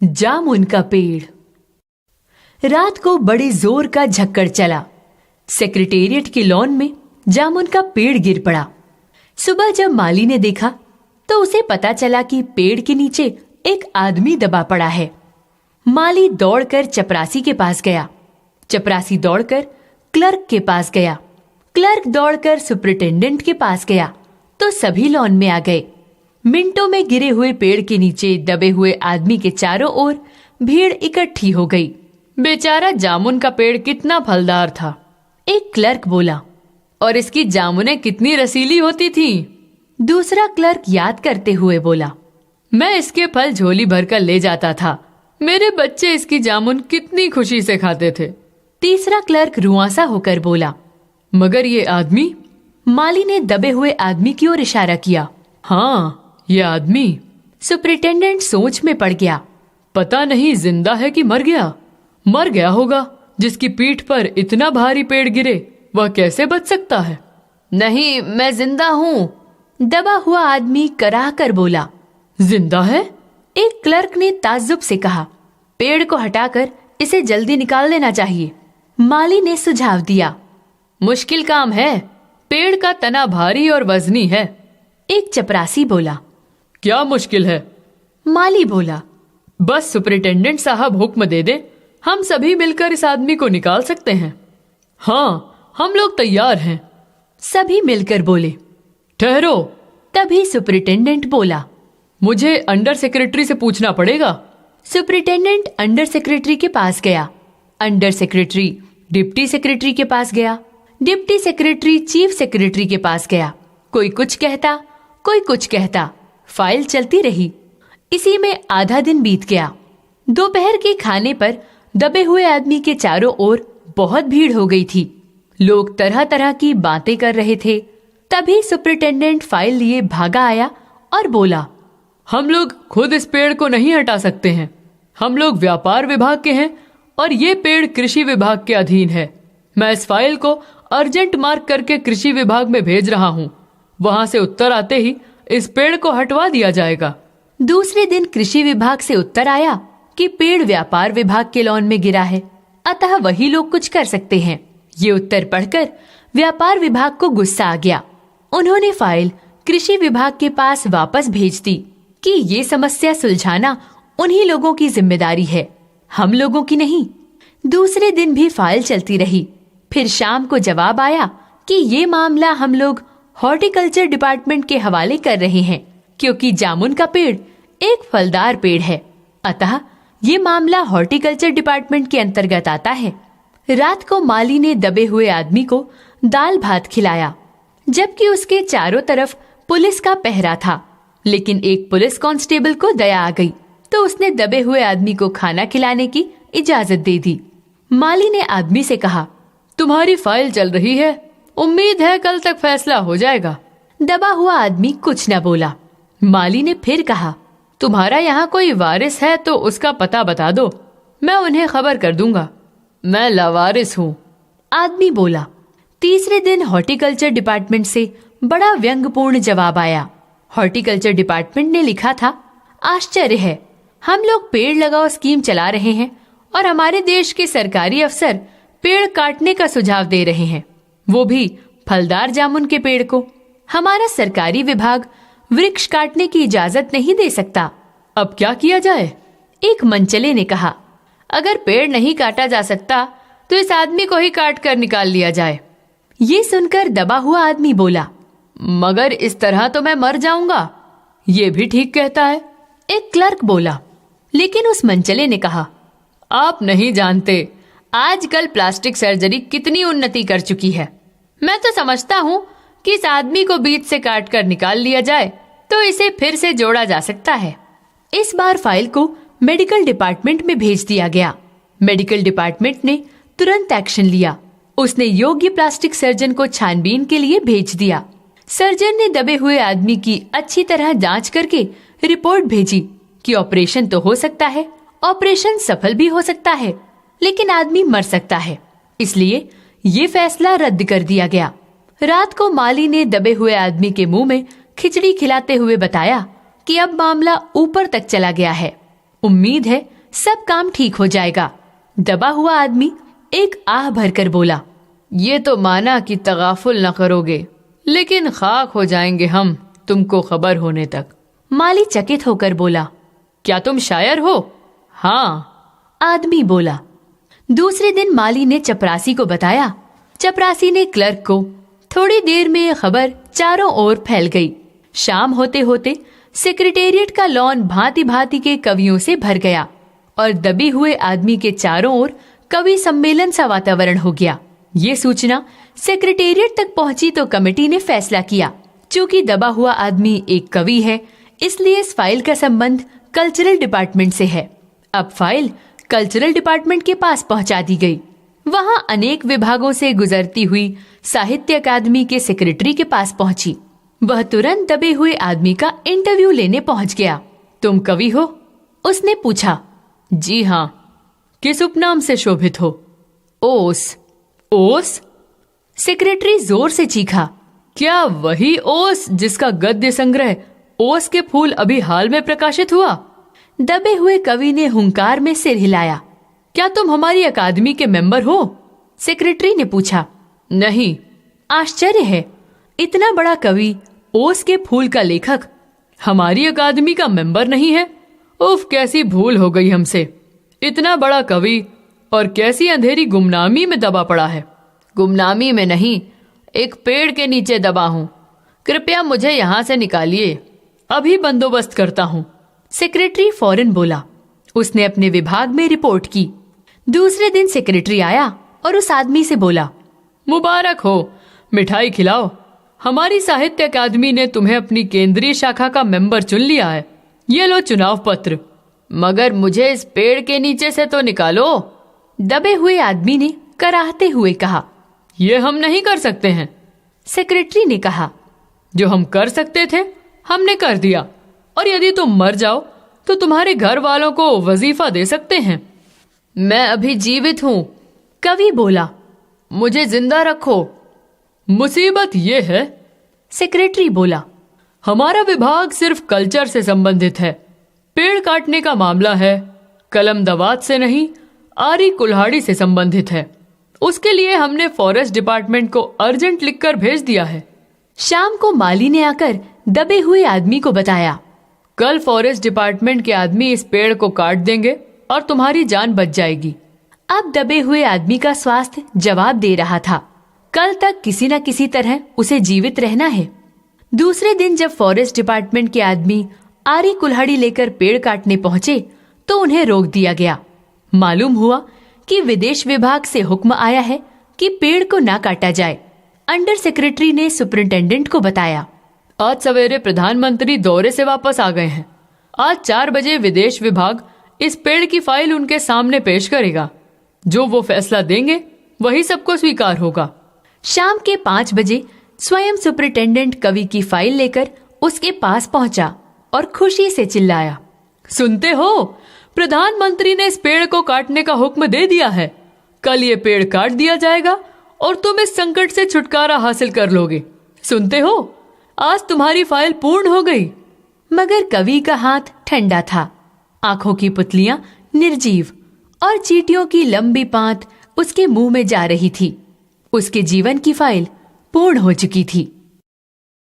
जामुन का पेड़। रात को बड़े जोर का झक्कड़ चला। सेक्रेटेरिएट की लॉन में जामुन का पेड़ गिर पड़ा। सुबह जब माली ने देखा तो उसे पता चला कि पेड़ के नीचे एक आदमी दबा पड़ा है। माली दौड़कर चपरासी के पास गया। चपरासी दौड़कर क्लर्क के पास गया। क्लर्क दौड़कर सुपरिटेंडेंट के पास गया तो सभी लॉन में आ गए। मिनटों में गिरे हुए पेड़ के नीचे दबे हुए आदमी के चारों ओर भीड़ इकट्ठी हो गई। बेचारा जामुन का पेड़ कितना फलदार था, एक क्लर्क बोला। और इसकी जामुनें कितनी रसीली होती थीं। दूसरा क्लर्क याद करते हुए बोला, मैं इसके फल झोली भरकर ले जाता था। मेरे बच्चे इसकी जामुन कितनी खुशी से खाते थे। तीसरा क्लर्क रुआंसा होकर बोला, मगर ये आदमी? माली ने दबे हुए आदमी की ओर इशारा किया। हाँ, ये आदमी। सुपरिटेंडेंट सोच में पड़ गया। पता नहीं जिंदा है कि मर गया। मर गया होगा। जिसकी पीठ पर इतना भारी पेड़ गिरे वह कैसे बच सकता है? नहीं, मैं जिंदा हूँ। दबा हुआ आदमी कराह कर बोला। जिंदा है? एक क्लर्क ने ताज्जुब से कहा। पेड़ को हटाकर इसे जल्दी निकाल देना चाहिए। माली ने सुझाव दिया। मुश्किल काम है, पेड़ का तना भारी और वजनी है। एक चपरासी बोला। क्या मुश्किल है? माली बोला, बस सुपरिटेंडेंट साहब हुक्म दे दे, हम सभी मिलकर इस आदमी को निकाल सकते हैं। हाँ, हम लोग तैयार हैं। सभी मिलकर बोले। ठहरो। तभी सुपरिटेंडेंट बोला, मुझे अंडर सेक्रेटरी से पूछना पड़ेगा। सुपरिटेंडेंट अंडर सेक्रेटरी के पास गया। अंडर सेक्रेटरी डिप्टी सेक्रेटरी के पास गया। डिप्टी सेक्रेटरी चीफ सेक्रेटरी के पास गया। कोई कुछ कहता, कोई कुछ कहता। फाइल चलती रही। इसी में आधा दिन बीत गया। दोपहर के खाने पर दबे हुए आदमी के चारों ओर बहुत भीड़ हो गई थी। लोग तरह तरह की बातें कर रहे थे। तभी सुपरिटेंडेंट फाइल लिए भागा आया और बोला, हम लोग खुद इस पेड़ को नहीं हटा सकते हैं। हम लोग व्यापार विभाग के हैं और ये पेड़ कृषि विभाग के अधीन है। मैं इस फाइल को अर्जेंट मार्क करके कृषि विभाग में भेज रहा हूँ। वहां से उत्तर आते ही इस पेड़ को हटवा दिया जाएगा। दूसरे दिन कृषि विभाग से उत्तर आया कि पेड़ व्यापार विभाग के लॉन में गिरा है, अतः वही लोग कुछ कर सकते हैं। ये उत्तर पढ़कर व्यापार विभाग को गुस्सा आ गया। उन्होंने फाइल कृषि विभाग के पास वापस भेज दी कि ये समस्या सुलझाना उन्हीं लोगों की जिम्मेदारी है, हम लोगों की नहीं। दूसरे दिन भी फाइल चलती रही। फिर शाम को जवाब आया कि ये मामला हम लोग हॉर्टिकल्चर डिपार्टमेंट के हवाले कर रहे हैं, क्योंकि जामुन का पेड़ एक फलदार पेड़ है, अतः ये मामला हॉर्टिकल्चर डिपार्टमेंट के अंतर्गत आता है। रात को माली ने दबे हुए आदमी को दाल भात खिलाया, जबकि उसके चारों तरफ पुलिस का पहरा था। लेकिन एक पुलिस कांस्टेबल को दया आ गई तो उसने दबे हुए आदमी को खाना खिलाने की इजाजत दे दी। माली ने आदमी से कहा, तुम्हारी फाइल चल रही है, उम्मीद है कल तक फैसला हो जाएगा। दबा हुआ आदमी कुछ न बोला। माली ने फिर कहा, तुम्हारा यहाँ कोई वारिस है तो उसका पता बता दो, मैं उन्हें खबर कर दूंगा। मैं लावारिस हूँ, आदमी बोला। तीसरे दिन हॉर्टिकल्चर डिपार्टमेंट से बड़ा व्यंग्यपूर्ण जवाब आया। हॉर्टिकल्चर डिपार्टमेंट ने लिखा था, आश्चर्य है, हम लोग पेड़ लगाओ स्कीम चला रहे हैं और हमारे देश के सरकारी अफसर पेड़ काटने का सुझाव दे रहे हैं, वो भी फलदार जामुन के पेड़ को। हमारा सरकारी विभाग वृक्ष काटने की इजाजत नहीं दे सकता। अब क्या किया जाए? एक मनचले ने कहा, अगर पेड़ नहीं काटा जा सकता तो इस आदमी को ही काट कर निकाल लिया जाए। ये सुनकर दबा हुआ आदमी बोला, मगर इस तरह तो मैं मर जाऊंगा। ये भी ठीक कहता है, एक क्लर्क बोला। लेकिन उस मनचले ने कहा, आप नहीं जानते आजकल प्लास्टिक सर्जरी कितनी उन्नति कर चुकी है। मैं तो समझता हूँ कि इस आदमी को बीच से काट कर निकाल लिया जाए तो इसे फिर से जोड़ा जा सकता है। इस बार फाइल को मेडिकल डिपार्टमेंट में भेज दिया गया। मेडिकल डिपार्टमेंट ने तुरंत एक्शन लिया। उसने योग्य प्लास्टिक सर्जन को छानबीन के लिए भेज दिया। सर्जन ने दबे हुए आदमी की अच्छी तरह जांच करके रिपोर्ट भेजी कि ऑपरेशन तो हो सकता है, ऑपरेशन सफल भी हो सकता है, लेकिन आदमी मर सकता है। इसलिए ये फैसला रद्द कर दिया गया। रात को माली ने दबे हुए आदमी के मुंह में खिचड़ी खिलाते हुए बताया कि अब मामला ऊपर तक चला गया है। उम्मीद है सब काम ठीक हो जाएगा। दबा हुआ आदमी एक आह भरकर बोला, ये तो माना कि तगाफुल न करोगे, लेकिन खाक हो जाएंगे हम तुमको खबर होने तक। माली चकित होकर बोला, क्या तुम शायर हो? हाँ, आदमी बोला। दूसरे दिन माली ने चपरासी को बताया। चपरासी ने क्लर्क को। थोड़ी देर में यह खबर चारों ओर फैल गई। शाम होते होते सेक्रेटेरिएट का लॉन भांति भांति के कवियों से भर गया और दबे हुए आदमी के चारों ओर कवि सम्मेलन सा वातावरण हो गया। ये सूचना सेक्रेटेरिएट तक पहुंची तो कमेटी ने फैसला किया, चूंकि दबा हुआ आदमी एक कवि है, इसलिए इस फाइल का संबंध कल्चरल डिपार्टमेंट से है। अब फाइल कल्चरल डिपार्टमेंट के पास पहुंचा दी गई। वहां अनेक विभागों से गुजरती हुई साहित्य अकादमी के सेक्रेटरी के पास पहुंची। वह तुरंत दबे हुए आदमी का इंटरव्यू लेने पहुंच गया। तुम कवि हो? उसने पूछा। जी हाँ। किस उपनाम से शोभित हो? ओस। ओस? सेक्रेटरी जोर से चीखा। क्या वही ओस जिसका गद्य संग्रह ओस के फूल अभी हाल में प्रकाशित हुआ? दबे हुए कवि ने हुंकार में सिर हिलाया। क्या तुम हमारी अकादमी के मेंबर हो? सेक्रेटरी ने पूछा। नहीं। आश्चर्य है, इतना बड़ा कवि, ओस के फूल का लेखक, हमारी अकादमी का मेंबर नहीं है? उफ, कैसी भूल हो गई हमसे। इतना बड़ा कवि और कैसी अंधेरी गुमनामी में दबा पड़ा है। गुमनामी में नहीं, एक पेड़ के नीचे दबा हूँ। कृपया मुझे यहाँ से निकालिए, अभी बंदोबस्त करता हूँ। सेक्रेटरी फौरन बोला। उसने अपने विभाग में रिपोर्ट की। दूसरे दिन सेक्रेटरी आया और उस आदमी से बोला, मुबारक हो, मिठाई खिलाओ। हमारी साहित्य अकादमी ने तुम्हें अपनी केंद्रीय शाखा का मेंबर चुन लिया है। ये लो चुनाव पत्र। मगर मुझे इस पेड़ के नीचे से तो निकालो। दबे हुए आदमी ने कराहते हुए कहा। ये हम नहीं कर सकते हैं। सेक्रेटरी ने कहा। जो हम कर सकते थे हमने कर दिया, और यदि तुम मर जाओ तो तुम्हारे घर वालों को वजीफा दे सकते हैं। मैं अभी जीवित हूँ, कवि बोला। मुझे जिंदा रखो। मुसीबत ये है, सेक्रेटरी बोला, हमारा विभाग सिर्फ कल्चर से संबंधित है। पेड़ काटने का मामला है, कलम दवात से नहीं, आरी कुल्हाड़ी से संबंधित है। उसके लिए हमने फॉरेस्ट डिपार्टमेंट को अर्जेंट लिखकर भेज दिया है। शाम को माली ने आकर दबे हुए आदमी को बताया। कल फॉरेस्ट डिपार्टमेंट के आदमी इस पेड़ को काट देंगे और तुम्हारी जान बच जाएगी। अब दबे हुए आदमी का स्वास्थ्य जवाब दे रहा था। कल तक किसी न किसी तरह उसे जीवित रहना है। दूसरे दिन जब फॉरेस्ट डिपार्टमेंट के आदमी आरी कुल्हाड़ी लेकर पेड़ काटने पहुंचे तो उन्हें रोक दिया गया। मालूम हुआ कि विदेश विभाग से हुक्म आया है कि पेड़ को ना काटा जाए। अंडर सेक्रेटरी ने सुपरिंटेंडेंट को बताया। आज सवेरे प्रधानमंत्री दौरे से वापस आ गए हैं। आज 4 बजे विदेश विभाग इस पेड़ की फाइल उनके सामने पेश करेगा। जो वो फैसला देंगे वही सबको स्वीकार होगा। शाम के 5 बजे स्वयं सुपरिंटेंडेंट कवि की फाइल लेकर उसके पास पहुंचा और खुशी से चिल्लाया, सुनते हो, प्रधानमंत्री ने इस पेड़ को काटने का हुक्म दे दिया है। कल ये पेड़ काट दिया जाएगा और तुम इस संकट से छुटकारा हासिल कर लोगे। सुनते हो, आज तुम्हारी फाइल पूर्ण हो गई। मगर कवि का हाथ ठंडा था, आंखों की पुतलियां निर्जीव और चींटियों की लंबी पांत उसके मुंह में जा रही थी। उसके जीवन की फाइल पूर्ण हो चुकी थी।